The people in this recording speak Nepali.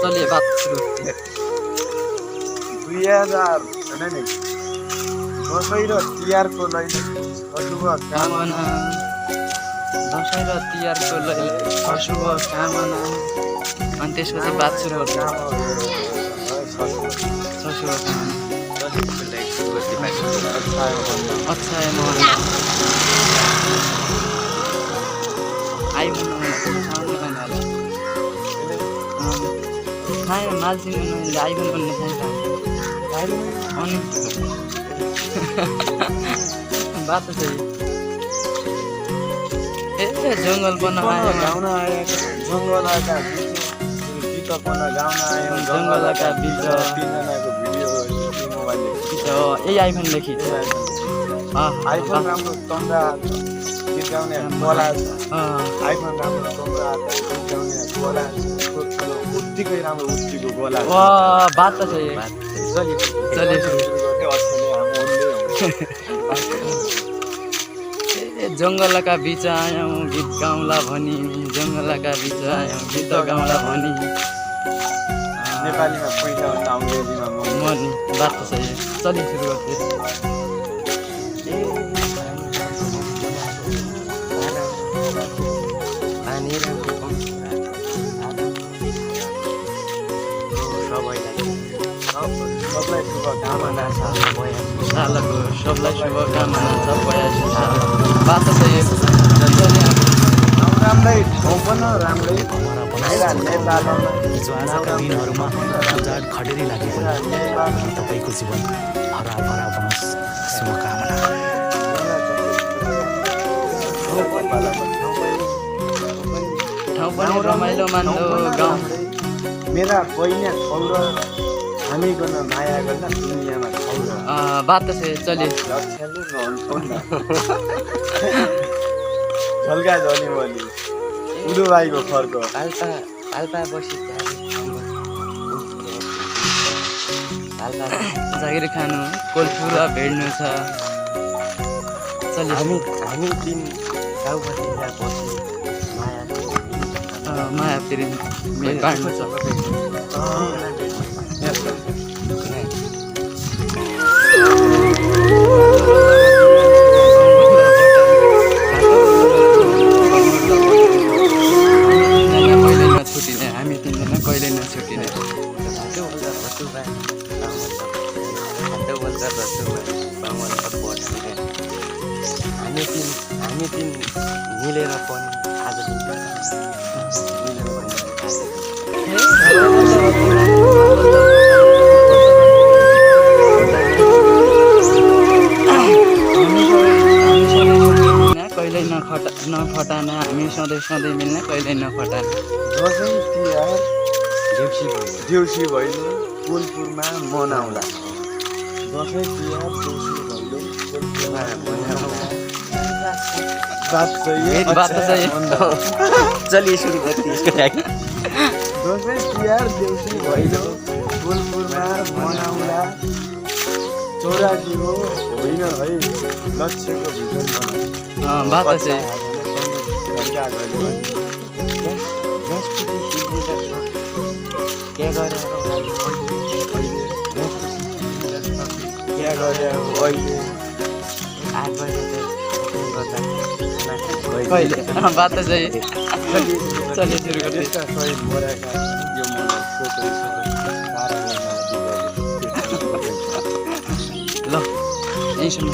चलिए बात शुरू 2000 होइन नि दसैँ र तिहारको लागि अशुभ कामना दसैँ र तिहारको अशुभ कामना अनि त्यसपछि बात सुरु गर्छ अशुभ अच्छा खायो माल्छिन आइफोन भन्ने खान्छ अनि बात चाहिँ ए जङ्गल बनायो गाउन आएका जङ्गलका गीतपना गाउन आयो जङ्गलका बीच तीनजनाको भिडियो मोबाइलले यही आइफोनले खिच्छ आइफोन राम्रो तन्दा गीत गाउने कला छ आइफोन राम्रो तन्दा गीत गाउने कला उत्तिकै राम्रो उत्तिको गोला बात त छ जङ्गलका बीच आयौँ गीत गाउँला भनी जङ्गलका बीच आयौँ गीत गाउँला भनी नेपालीमा पैसा भन्दा अङ्ग्रेजीमा मनी बात त सही चलि सुरु गर्छु सबलाई शुभकामना छ सालको सबलाई शुभकामना छ बयासी साल बात त सही राम्रै ठाउँ पनि राम्रै नेपालमा हिजो आजका दिनहरूमा उजाड खडेरी लागेको तपाईँको जीवन हराभरा बनोस् शुभकामना ठाउँ पनि रमाइलो मान्दो गाउँ मेरा बहिनी खौर हामी गर्न माया गर्न दुनियाँमा खौर बात त सही चले झल्का झली भली उदुबाईको खर्क पाल्पा बसी जागिर खानु कोल्फुर भेड्नु छ चलि हामी दिन गाउँपट्टि यहाँ बस्नु माया फेरि बाँड्नु छ हामी तिनजना कहिले नछुटिने हामी तिन मिलेर पनि आज कहिल्यै नखटाना हामी सधैँ मिल्ने कहिल्यै नखटाना दसैँ तिहार देउसी भैलो कोलपुरमा मनाउँला दसैँ तिहार देउसी भैलो कोलपुरमा मनाउँला बात सही चलिए सुरु करते इसको दसैँ तिहार देउसी भैलो कोलपुरमा मनाउँला चौराकी हो होइन है लक्ष्यको भिजन बात चाहिँ कहिले बात चाहिँ चलिए सुरु गर्दै ल यहीँसम्म